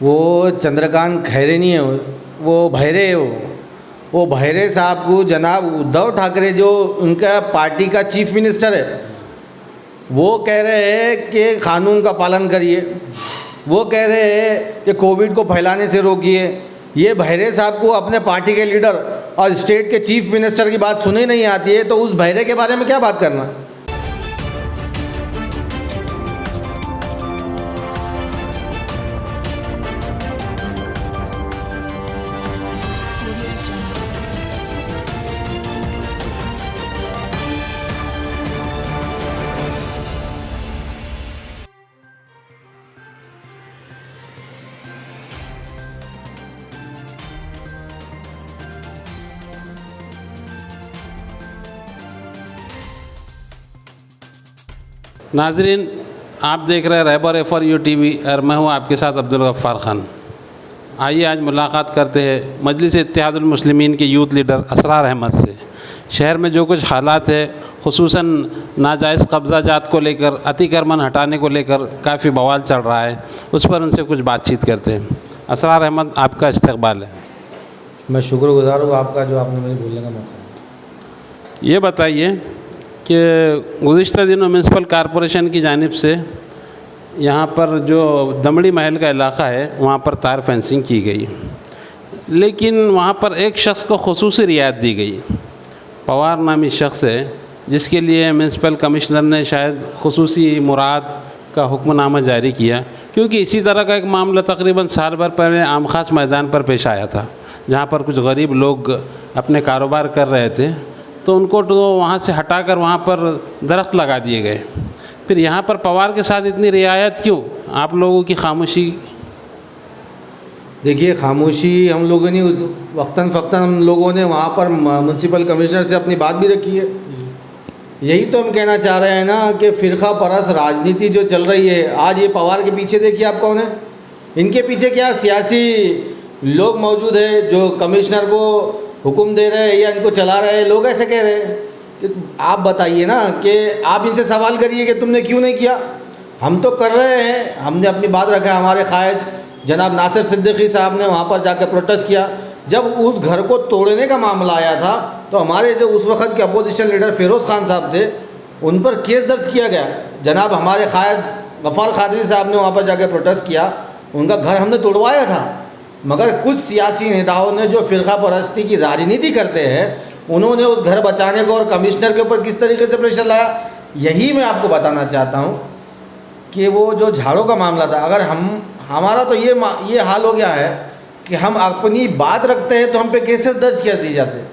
वो चंद्रकांत खैरे नहीं है, वो भैरे है। वो भैरे साहब को जनाब उद्धव ठाकरे जो उनका पार्टी का चीफ मिनिस्टर है, वो कह रहे हैं कि कानून का पालन करिए, वो कह रहे हैं कि कोविड को फैलाने से रोकिए। ये भैरे साहब को अपने पार्टी के लीडर और स्टेट के चीफ मिनिस्टर की बात सुनी नहीं आती है, तो उस भैरे के बारे में क्या बात करना। नाजरीन, आप देख रहे हैं रहबर FRU TV और मैं हूं आपके साथ अब्दुल गफ्फार खान। आइए आज मुलाकात करते हैं मजलिस इत्तेहादुल मुस्लिमीन के यूथ लीडर असरार अहमद से। शहर में जो कुछ हालात है, खुसूसन नाजायज़ कब्ज़ा जात को लेकर, अतिक्रमण हटाने को लेकर काफ़ी बवाल चल रहा है, उस पर उनसे कुछ बातचीत करते हैं। असरार अहमद, आपका इस्तकबाल है। मैं शुक्रगुजार हूँ आपका, जो आपने मुझे बोलने का मौका। ये बताइए कि गुज़िश्ता दिनों म्यूनसिपल कॉरपोरेशन की जानिब से यहाँ पर जो दमड़ी महल का इलाक़ा है, वहाँ पर तार फेंसिंग की गई, लेकिन वहाँ पर एक शख्स को खुसूसी रियायत दी गई। पवार नामी शख्स है, जिसके लिए म्यूनसिपल कमिश्नर ने शायद खुसूसी मुराद का हुक्मनामा जारी किया, क्योंकि इसी तरह का एक मामला तकरीबन साल भर पहले आम खास मैदान पर पेश आया था, जहाँ पर कुछ गरीब लोग अपने कारोबार कर रहे थे, तो उनको तो वहाँ से हटाकर वहाँ पर दरख्त लगा दिए गए। फिर यहाँ पर पवार के साथ इतनी रियायत क्यों, आप लोगों की खामोशी? देखिए, खामोशी हम लोगों ने वक्तन फ़क्तन हम लोगों ने वहाँ पर म्यूनसिपल कमिश्नर से अपनी बात भी रखी है। यही तो हम कहना चाह रहे हैं ना कि फ़िरका परस्त राजनीति जो चल रही है, आज ये पवार के पीछे देखिए आप कौन है। इनके पीछे क्या सियासी लोग मौजूद है जो कमिश्नर को हुक्म दे रहे हैं या इनको चला रहे हैं। लोग ऐसे कह रहे हैं कि आप बताइए ना, कि आप इनसे सवाल करिए कि तुमने क्यों नहीं किया। हम तो कर रहे हैं, हमने अपनी बात रखा। हमारे कायद जनाब नासिर सिद्दीकी साहब ने वहाँ पर जाकर प्रोटेस्ट किया। जब उस घर को तोड़ने का मामला आया था, तो हमारे जो उस वक़्त के अपोजिशन लीडर फ़िरोज़ खान साहब थे, उन पर केस दर्ज किया गया। जनाब हमारे कायद गफ़ार क़ादरी साहब ने वहाँ पर जाकर प्रोटेस्ट किया, उनका घर हमने तोड़वाया था। मगर कुछ सियासी नेताओं ने जो फ़िरका परस्ती की राजनीति करते हैं, उन्होंने उस घर बचाने को और कमिश्नर के ऊपर किस तरीके से प्रेशर लाया, यही मैं आपको बताना चाहता हूँ। कि वो जो झाड़ों का मामला था, अगर हमारा तो ये हाल हो गया है कि हम अपनी बात रखते हैं तो हम पे केसेस दर्ज कर दिए जाते।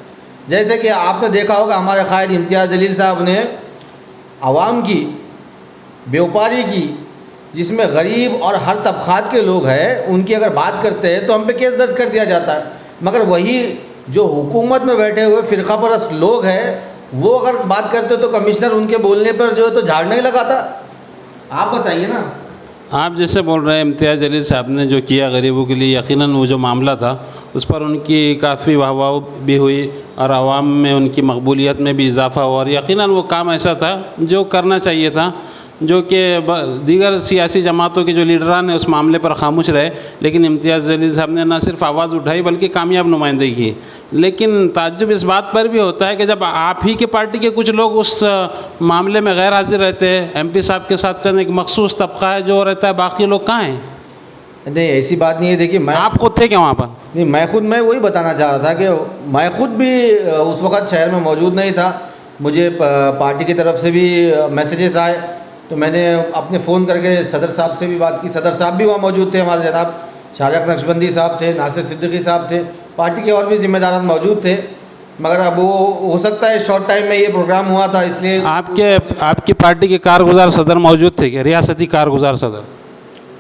जैसे कि आपने देखा होगा, हमारे कायद इम्तियाज़ जलील साहब ने आवाम की, व्यापारी की, जिसमें गरीब और हर तबक़ात के लोग हैं, उनकी अगर बात करते हैं तो हम पे केस दर्ज कर दिया जाता है। मगर वही जो हुकूमत में बैठे हुए फ़िरका परस्त लोग हैं, वो अगर बात करते तो कमिश्नर उनके बोलने पर जो है तो झाड़ नहीं लगाता। आप बताइए ना। आप जैसे बोल रहे हैं, इम्तियाज़ जलील साहब ने जो किया गरीबों के लिए, यकीनन वो जो मामला था उस पर उनकी काफ़ी वाह भी हुई और आवाम में उनकी मकबूलियत में भी इजाफ़ा हुआ, और यकीनन वो काम ऐसा था जो करना चाहिए था, जो कि दीगर सियासी जमातों के जो लीडरान हैं उस मामले पर खामोश रहे। लेकिन इम्तियाज़ जलील साहब ने न सिर्फ आवाज़ उठाई बल्कि कामयाब नुमाइंदगी की। लेकिन ताज्जुब इस बात पर भी होता है कि जब आप ही के पार्टी के कुछ लोग उस मामले में गैर हाजिर रहते हैं, MP साहब के साथ चंद एक मखसूस तबका है जो रहता है, बाकी लोग कहाँ हैं? नहीं, ऐसी बात नहीं है। देखिए, आप खुद थे क्या वहाँ पर? नहीं, मैं वही बताना चाह रहा था कि मैं खुद भी उस वक़्त शहर में मौजूद नहीं था। मुझे पार्टी की तरफ से भी मैसेजेस आए, तो मैंने अपने फ़ोन करके सदर साहब से भी बात की। सदर साहब भी वहाँ मौजूद थे, हमारे जनाब शारिक नक्शबंदी साहब थे, नासिर सिद्दीकी साहब थे, पार्टी के और भी ज़िम्मेदारान मौजूद थे। मगर अब वो हो सकता है शॉर्ट टाइम में ये प्रोग्राम हुआ था, इसलिए। आपकी पार्टी के कारगुजार सदर मौजूद थे क्या, रियासती कारगुजार सदर?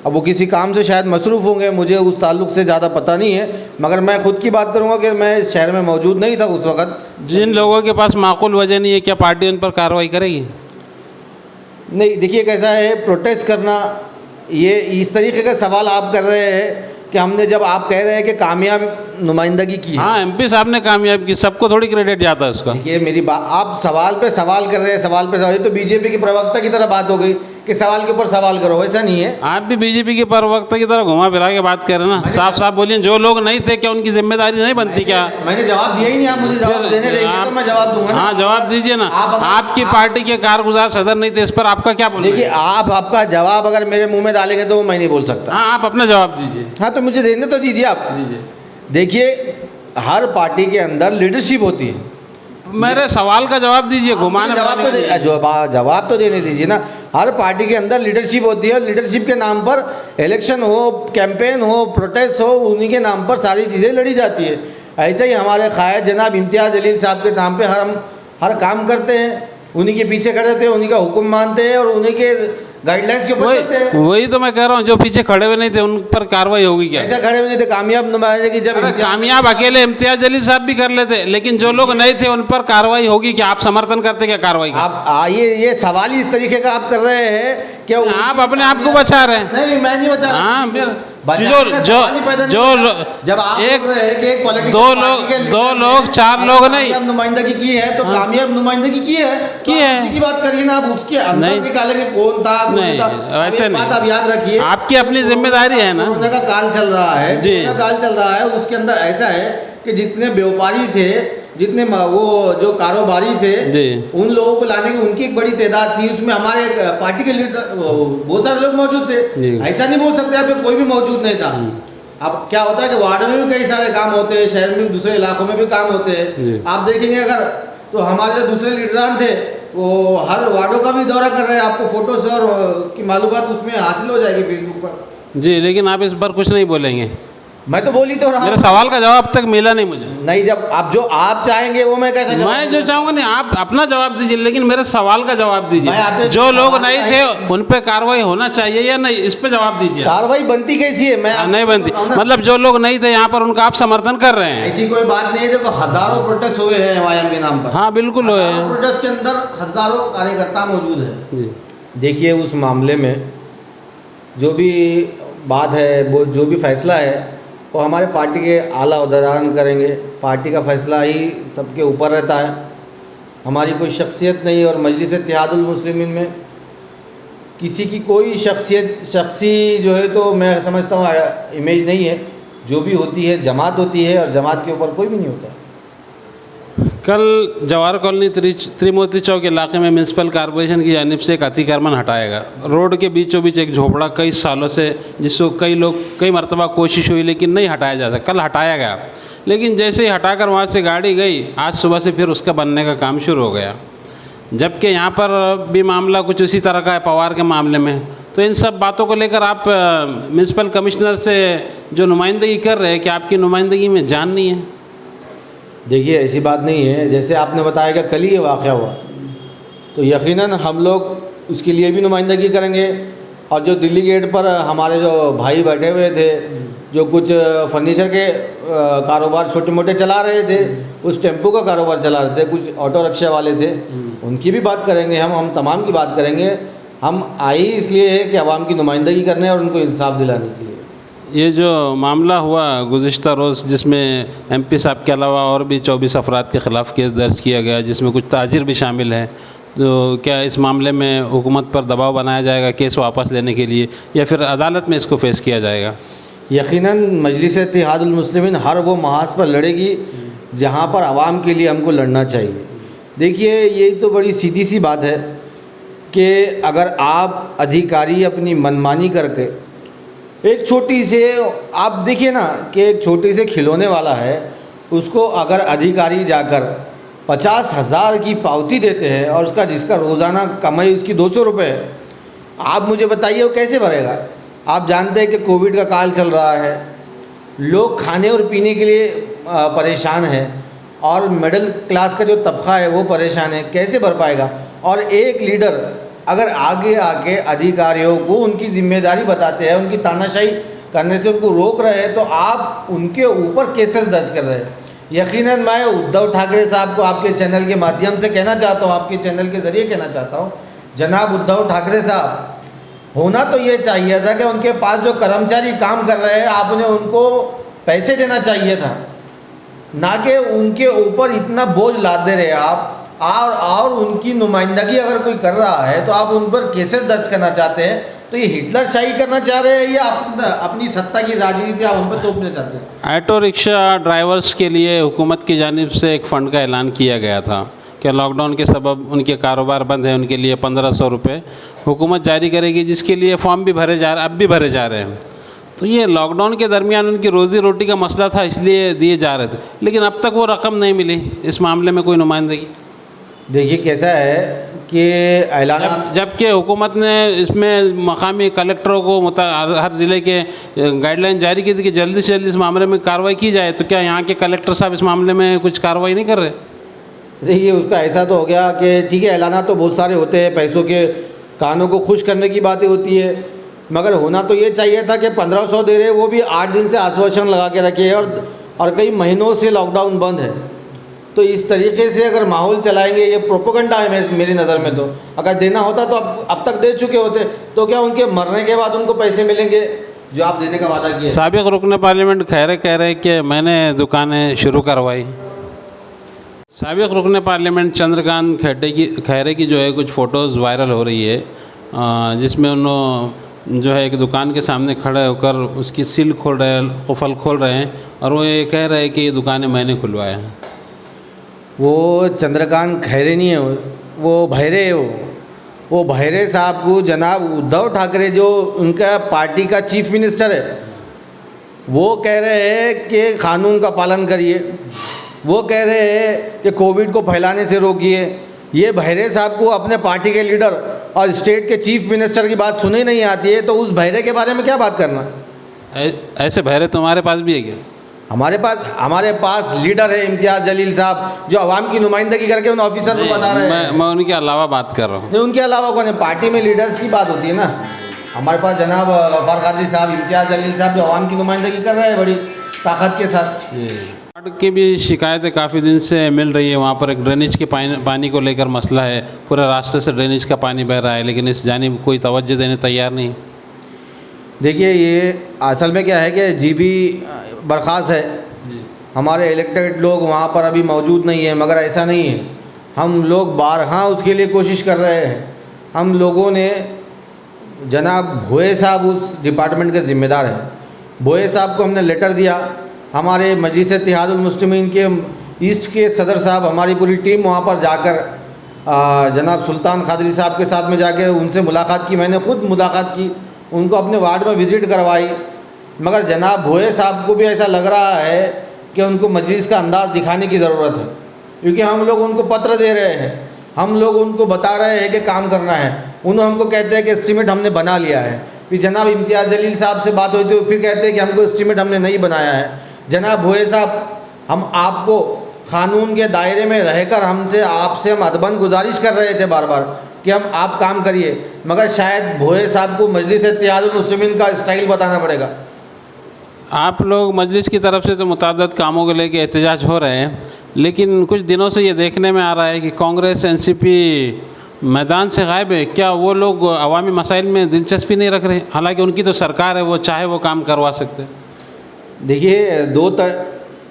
अब वो किसी काम से शायद मसरूफ़ होंगे, मुझे उस ताल्लुक़ से ज़्यादा पता नहीं है। मगर मैं ख़ुद की बात करूँगा कि मैं शहर में मौजूद नहीं था उस वक़्त। जिन लोगों के पास माकूल वजह नहीं है, क्या पार्टी उन पर कार्रवाई करेगी? नहीं, देखिए कैसा है, प्रोटेस्ट करना, ये इस तरीके का सवाल आप कर रहे हैं कि हमने, जब आप कह रहे हैं कि कामयाब नुमाइंदगी की। हाँ, MP साहब ने कामयाब की, सबको थोड़ी क्रेडिट जाता है उसका। देखिए मेरी बात, आप सवाल पे सवाल कर रहे हैं, सवाल पे सवाल। ये तो बीजेपी के प्रवक्ता की तरह बात हो गई कि सवाल के ऊपर सवाल करो, वैसा नहीं है। आप भी बीजेपी के प्रवक्ता की तरह घुमा फिरा के बात कर रहे हैं ना। साफ साफ बोलिए, जो लोग नहीं थे क्या उनकी जिम्मेदारी नहीं बनती क्या? मैंने जवाब दिया ही नहीं, आप मुझे जवाब फिर देने देंगे तो मैं जवाब दूंगा ना। हाँ, जवाब दीजिए ना। आपकी पार्टी के कारगुजार सदर नहीं थे, इस पर आपका क्या बोलना है? देखिए, आप आपका जवाब अगर मेरे मुंह में डालेंगे तो मैं नहीं बोल सकता। हाँ, आप अपना जवाब दीजिए। हाँ, तो मुझे देने तो दीजिए आप। दीजिए। देखिए, हर पार्टी के अंदर लीडरशिप होती है। मेरे सवाल का जवाब दीजिए, घुमाने जवाब तो जवाब तो देने दीजिए ना। हर पार्टी के अंदर लीडरशिप होती है, लीडरशिप के नाम पर इलेक्शन हो, कैंपेन हो, प्रोटेस्ट हो, उन्हीं के नाम पर सारी चीज़ें लड़ी जाती है। ऐसे ही हमारे कायद जनाब इम्तियाज़ जलील साहब के नाम पे हम हर काम करते हैं, उन्हीं के पीछे खड़े होते हैं, उन्हीं का हुक्म मानते हैं और उन्हीं के गाइडलाइंस के ऊपर चलते हैं। वही तो मैं कह रहा हूँ, जो पीछे खड़े हुए नहीं थे उन पर कार्रवाई होगी क्या? ऐसा खड़े हुए नहीं थे, कामयाब नुमाइंदे की जब कामयाब अकेले इम्तियाज जलील साहब भी कर लेते, लेकिन जो लोग नहीं थे उन पर कार्रवाई होगी क्या? आप समर्थन करते क्या कार्रवाई का? आप ये सवाल ही इस तरीके का आप कर रहे हैं कि आप अपने आप को बचा रहे हैं। नहीं, मैं नहीं बचा रहा। हाँ, फिर जब आप एक दो लोग चार लोग नहीं नुमाइंदगी की है तो कामयाब नुमाइंदगी की है की बात करिए ना। आप उसके अंदर निकालेंगे कौन था, नहीं, वैसे नहीं। आप याद रखिए, आपकी अपनी जिम्मेदारी है ना। कोरोना का काल चल रहा है, जी, कोरोना काल चल रहा है। उसके अंदर ऐसा है कि जितने व्यापारी थे, जितने वो जो कारोबारी थे, उन लोगों को लाने की उनकी एक बड़ी तादाद थी। उसमें हमारे पार्टी के लीडर बहुत सारे लोग मौजूद थे। ऐसा नहीं बोल सकते आप कोई भी मौजूद नहीं था। अब क्या होता है कि वार्ड में भी कई सारे काम होते हैं, शहर में दूसरे इलाकों में भी काम होते हैं। आप देखेंगे अगर तो हमारे जो दूसरे लीडरान थे वो हर वार्डों का भी दौरा कर रहे हैं। आपको फोटो से और की मालूमात उसमें हासिल हो जाएगी फेसबुक पर। जी, लेकिन आप इस पर कुछ नहीं बोलेंगे। मैं तो बोली तो रहा हूं। मेरे सवाल का जवाब अब तक मिला नहीं मुझे। नहीं, जब आप जो आप चाहेंगे वो मैं कैसे जवाब? मैं जो चाहूंगा नहीं, आप अपना जवाब दीजिए, लेकिन मेरे सवाल का जवाब दीजिए। जो लोग नहीं थे उन पे कार्रवाई होना चाहिए या नहीं, इस पे जवाब दीजिए। कार्रवाई बनती कैसी है? मैं नहीं बनती, मतलब जो लोग नहीं थे यहाँ पर उनका आप समर्थन कर रहे हैं। ऐसी कोई बात नहीं है। देखो, हजारों प्रोटेस्ट हुए हैं MIM के नाम पर। हाँ, बिल्कुल हुए हैं। प्रोटेस्ट के अंदर हजारों कार्यकर्ता मौजूद है। देखिए, उस मामले में जो भी बात है, वो जो भी फैसला है वो हमारे पार्टी के आला अहदेदार करेंगे। पार्टी का फैसला ही सबके ऊपर रहता है। हमारी कोई शख्सियत नहीं है और मजलिस इत्तेहादुल मुस्लिमीन में किसी की कोई शख्सी जो है तो मैं समझता हूँ इमेज नहीं है। जो भी होती है जमात होती है और जमात के ऊपर कोई भी नहीं होता। कल जवाहर कॉलोनी त्रिमूर्ति चौक इलाके में म्यूनसिपल कॉरपोरेशन की जानिब से एक अतिक्रमण हटाएगा। रोड के बीचों बीच एक झोपड़ा कई सालों से, जिसको कई मरतबा कोशिश हुई लेकिन नहीं हटाया जा सका। कल हटाया गया, लेकिन जैसे ही हटाकर वहाँ से गाड़ी गई, आज सुबह से फिर उसका बनने का काम शुरू हो गया। जबकि यहाँ पर भी मामला कुछ उसी तरह का है पवार के मामले में। तो इन सब बातों को लेकर आप म्यूनसिपल कमिश्नर से जो नुमाइंदगी कर रहे हैं, कि आपकी नुमाइंदगी में जान नहीं है? देखिए, ऐसी बात नहीं है। जैसे आपने बताया कि कल ही ये वाक़या हुआ, तो यकीनन हम लोग उसके लिए भी नुमाइंदगी करेंगे। और जो दिल्ली गेट पर हमारे जो भाई बैठे हुए थे, जो कुछ फर्नीचर के कारोबार छोटे मोटे चला रहे थे, उस टेम्पो का कारोबार चला रहे थे, कुछ ऑटो रिक्शा वाले थे, उनकी भी बात करेंगे। हम तमाम की बात करेंगे। हम आए इसलिए है कि आवाम की नुमाइंदगी करने और उनको इंसाफ दिलाने के लिए। ये जो मामला हुआ गुज़िश्ता रोज़, जिसमें MP साहब के अलावा और भी 24 अफराद के ख़िलाफ़ केस दर्ज किया गया, जिसमें कुछ ताजिर भी शामिल है, तो क्या इस मामले में हुकूमत पर दबाव बनाया जाएगा केस वापस लेने के लिए, या फिर अदालत में इसको फेस किया जाएगा? यकीनन मजलिस इत्तेहादुल मुस्लिमीन हर वो महाज पर लड़ेगी जहाँ पर आवाम के लिए हमको लड़ना चाहिए। देखिए, ये तो बड़ी सीधी सी बात है कि अगर आप अधिकारी अपनी मनमानी करके एक छोटी से, आप देखिए ना कि एक छोटी से खिलौने वाला है, उसको अगर अधिकारी जाकर 50,000 की पावती देते हैं और उसका जिसका रोज़ाना कमाई उसकी 200 रुपये है, आप मुझे बताइए वो कैसे भरेगा? आप जानते हैं कि कोविड का काल चल रहा है, लोग खाने और पीने के लिए परेशान हैं और मिडिल क्लास का जो तबका है वो परेशान है, कैसे भर पाएगा? और एक लीडर अगर आगे आके अधिकारियों को उनकी जिम्मेदारी बताते हैं, उनकी तानाशाही करने से उनको रोक रहे हैं, तो आप उनके ऊपर केसेस दर्ज कर रहे हैं। यकीनन मैं उद्धव ठाकरे साहब को आपके चैनल के माध्यम से कहना चाहता हूँ, आपके चैनल के ज़रिए कहना चाहता हूँ, जनाब उद्धव ठाकरे साहब, होना तो ये चाहिए था कि उनके पास जो कर्मचारी काम कर रहे हैं आपने उनको पैसे देना चाहिए था, ना कि उनके ऊपर इतना बोझ लाद दे रहे आप। और उनकी नुमाइंदगी अगर कोई कर रहा है तो आप उन पर केसेस दर्ज करना चाहते हैं, तो ये हिटलर शाही करना चाह रहे हैं या अपनी सत्ता की राजनीति आप उन पर थोपना चाहते हैं? ऑटो रिक्शा ड्राइवर्स के लिए हुकूमत की जानिब से एक फ़ंड का ऐलान किया गया था कि लॉकडाउन के सबब उनके कारोबार बंद है, उनके लिए 1500 रुपये हुकूमत जारी करेगी, जिसके लिए फॉर्म भी भरे जा रहे, अब भी भरे जा रहे हैं। तो ये लॉकडाउन के दरमियान उनकी रोज़ी रोटी का मसला था, इसलिए दिए जा रहे थे, लेकिन अब तक वो रकम नहीं मिली। इस मामले में कोई नुमाइंदगी? देखिए कैसा है कि ऐलान जबकि हुकूमत ने इसमें मकामी कलेक्टरों को हर ज़िले के गाइडलाइन जारी की थी कि जल्दी से जल्दी इस मामले में कार्रवाई की जाए, तो क्या यहाँ के कलेक्टर साहब इस मामले में कुछ कार्रवाई नहीं कर रहे? देखिए उसका ऐसा तो हो गया कि ठीक है, ऐलाना तो बहुत सारे होते हैं, पैसों के कानों को खुश करने की बातें होती है, मगर होना तो ये चाहिए था कि 1500 दे रहे, वो भी 8 दिन से आश्वासन लगा के रखे हैं और कई महीनों से लॉकडाउन बंद है। तो इस तरीके से अगर माहौल चलाएंगे, ये प्रोपोगंडा है मेरी नज़र में। तो अगर देना होता तो अब तक दे चुके होते, तो क्या उनके मरने के बाद उनको पैसे मिलेंगे जो आप देने का वादा किया? साबिक रुकन पार्लियामेंट खैरे कह रहे हैं कि मैंने दुकानें शुरू करवाई। साबिक रुकन पार्लियामेंट चंद्रकांत खैरे की जो है कुछ फ़ोटोज़ वायरल हो रही है, जिसमें उन्होंने जो है एक दुकान के सामने खड़े होकर उसकी सील खोल रहे हैं, कुफल खोल रहे हैं, और वो ये कह रहे हैं कि ये दुकानें मैंने खुलवाया है। वो चंद्रकांत खैरे नहीं है, वो भैरे है। वो भैरे साहब को जनाब उद्धव ठाकरे जो उनका पार्टी का चीफ मिनिस्टर है, वो कह रहे हैं कि कानून का पालन करिए, वो कह रहे हैं कि कोविड को फैलाने से रोकिए। ये भैरे साहब को अपने पार्टी के लीडर और स्टेट के चीफ मिनिस्टर की बात सुने नहीं आती है, तो उस भैरे के बारे में क्या बात करना? ऐसे भैरे तुम्हारे पास भी है क्या? हमारे पास लीडर है इम्तियाज़ जलील साहब, जो आवाम की नुमाइंदगी करके उन ऑफिसर को बता रहे हैं। मैं उनके अलावा बात कर रहा हूँ। नहीं, उनके अलावा कौन है? पार्टी में लीडर्स की बात होती है ना। हमारे पास जनाब गफ्फार कादरी साहब, इम्तियाज़ जलील साहब, जो आवाम की नुमाइंदगी कर रहे हैं बड़ी ताकत के साथ। वार्ड की भी शिकायतें काफ़ी दिन से मिल रही है। वहाँ पर एक ड्रेनेज के पानी को लेकर मसला है, पूरे रास्ते से ड्रेनेज का पानी बह रहा है, लेकिन इस जानिब कोई तवज्जो देने तैयार नहीं। देखिए ये असल में क्या है कि जीबी बर्खास्त है, हमारे इलेक्टेड लोग वहाँ पर अभी मौजूद नहीं है, मगर ऐसा नहीं है, हम लोग बारहा उसके लिए कोशिश कर रहे हैं। हम लोगों ने जनाब भोए साहब उस डिपार्टमेंट के ज़िम्मेदार हैं, भोए साहब को हमने लेटर दिया। हमारे मजलिस इत्तेहादुल मुस्लिमीन के ईस्ट के सदर साहब, हमारी पूरी टीम वहाँ पर जाकर जनाब सुल्तान खादरी साहब के साथ में जाके उनसे मुलाकात की। मैंने खुद मुलाकात की, उनको अपने वार्ड में विज़िट करवाई, मगर जनाब भोए साहब को भी ऐसा लग रहा है कि उनको मजलिस का अंदाज़ दिखाने की ज़रूरत है, क्योंकि हम लोग उनको पत्र दे रहे हैं, हम लोग उनको बता रहे हैं कि काम करना है। उन्होंने हमको कहते हैं कि एस्टीमेट हमने बना लिया है। फिर जनाब इम्तियाज़ जलील साहब से बात हुई तो फिर कहते हैं कि हमको एस्टीमेट हमने नहीं बनाया है। जनाब भोए साहब, हम आपको क़ानून के दायरे में रहकर आपसे हम अदबन गुजारिश कर रहे थे बार बार कि आप काम करिए, मगर शायद भोए साहब को मजलिस इत्तेहादुल मुस्लिमीन का स्टाइल बताना पड़ेगा। आप लोग मजलिस की तरफ से तो मुतअद्दिद कामों को लेकर एहतजाज हो रहे हैं, लेकिन कुछ दिनों से ये देखने में आ रहा है कि कांग्रेस एनसीपी मैदान से गायब है। क्या वो लोग अवामी मसाइल में दिलचस्पी नहीं रख रहे? हालांकि उनकी तो सरकार है, वो चाहे वो काम करवा सकते हैं। देखिए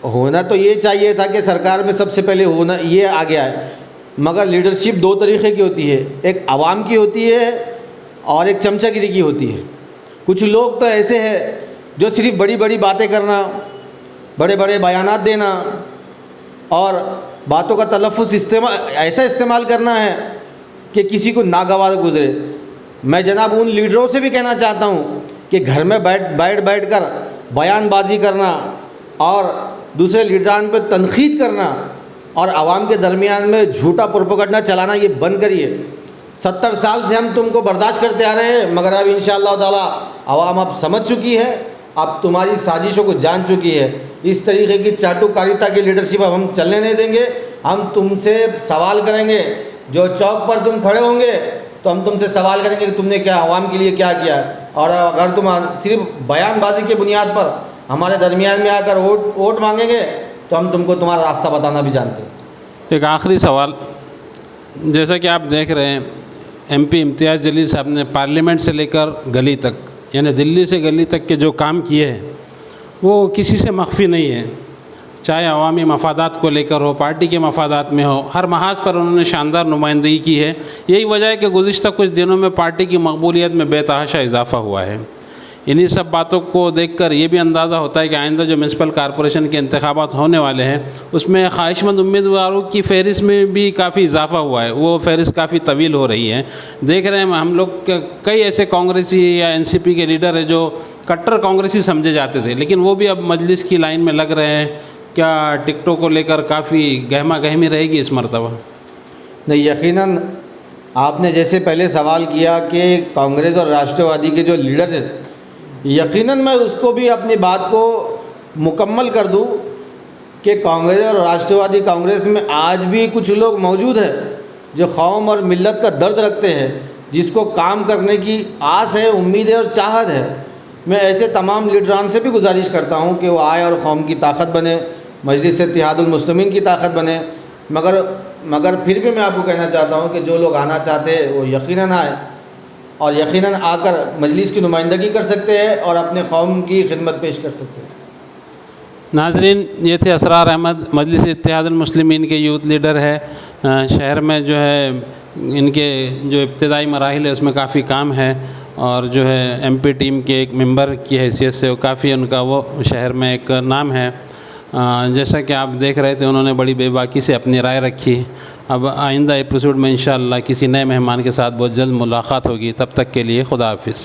होना तो ये चाहिए था कि सरकार में सबसे पहले होना ये आ गया है, मगर लीडरशिप दो तरीक़े की होती है, एक आवाम की होती है और एक चमचागिरी की होती है। कुछ लोग तो ऐसे हैं जो सिर्फ बड़ी बड़ी बातें करना, बड़े बड़े बयानात देना और बातों का तलफ़्फ़ुज़ ऐसा इस्तेमाल करना है कि किसी को नागवार गुजरे। मैं जनाब उन लीडरों से भी कहना चाहता हूँ कि घर में बैठ कर बयानबाजी करना और दूसरे लीडरान पर तनक़ीद करना और आवाम के दरमियान में झूठा प्रोपेगेंडा चलाना ये बंद करिए। 70 साल से हम तुमको बर्दाश्त करते आ रहे हैं, मगर अब इंशाअल्लाह ताला आवाम अब समझ चुकी है, अब तुम्हारी साजिशों को जान चुकी है। इस तरीके की चाटुकारिता की लीडरशिप अब हम चलने नहीं देंगे। हम तुमसे सवाल करेंगे, जो चौक पर तुम खड़े होंगे तो हम तुमसे सवाल करेंगे कि तुमने क्या आवाम के लिए क्या किया, और अगर तुम सिर्फ बयानबाजी के बुनियाद पर हमारे दरमियान में आकर वोट मांगेंगे तो हम तुमको तुम्हारा रास्ता बताना भी जानते हैं। एक आखिरी सवाल, जैसा कि आप देख रहे हैं एमपी इम्तियाज़ जलील साहब ने पार्लियामेंट से लेकर गली तक, यानी दिल्ली से गली तक के जो काम किए हैं वो किसी से मख्फी नहीं है। चाहे अवामी मफादात को लेकर हो, पार्टी के मफादात में हो, हर महाज पर उन्होंने शानदार नुमाइंदगी की है। यही वजह है कि गुज़िश्ता कुछ दिनों में पार्टी की मकबूलियत में बेतहाशा इजाफ़ा हुआ है। इन्हीं सब बातों को देखकर ये भी अंदाज़ा होता है कि आइंदा जो म्यूनसिपल कॉरपोरेशन के इंतखाबात होने वाले हैं उसमें ख्वाहिशमंद उम्मीदवारों की फ़हरिस्त में भी काफ़ी इजाफ़ा हुआ है। वो फ़हरिस्त काफ़ी तवील हो रही है। देख रहे हैं हम लोग कई ऐसे कांग्रेसी या एनसीपी के लीडर हैं जो कट्टर कांग्रेसी समझे जाते थे, लेकिन वो भी अब मजलिस की लाइन में लग रहे हैं। क्या टिकटों को लेकर काफ़ी गहमा गहमी रहेगी इस मरतबा? नहीं, यकीनन आपने जैसे पहले सवाल किया कि कांग्रेस और राष्ट्रवादी के जो लीडर हैं, यकीनन मैं उसको भी अपनी बात को मुकम्मल कर दूं कि कांग्रेस और राष्ट्रवादी कांग्रेस में आज भी कुछ लोग मौजूद हैं जो कौम और मिल्लत का दर्द रखते हैं, जिसको काम करने की आस है, उम्मीद है और चाहत है। मैं ऐसे तमाम लीडरान से भी गुजारिश करता हूं कि वो आए और कौम की ताकत बने, मजलिस इत्तेहादुल मुस्लिमीन की ताकत बने। मगर फिर भी मैं आपको कहना चाहता हूं कि जो लोग आना चाहते हैं वो यकीनन आए और यकीनन आकर मजलिस की नुमाइंदगी कर सकते हैं और अपने कौम की खिदमत पेश कर सकते हैं। नाजरीन, ये थे असरार अहमद, मजलिस इत्तेहादुल मुस्लिमीन के यूथ लीडर है। शहर में जो है इनके जो इब्तदाई मराहिल है उसमें काफ़ी काम है और जो है एमपी टीम के एक मेंबर की हैसियत से काफ़ी उनका वो शहर में एक नाम है। जैसा कि आप देख रहे थे उन्होंने बड़ी बेबाकी से अपनी राय रखी। अब आइंदा एपिसोड में इंशाअल्लाह किसी नए मेहमान के साथ बहुत जल्द मुलाकात होगी। तब तक के लिए खुदा हाफिज़।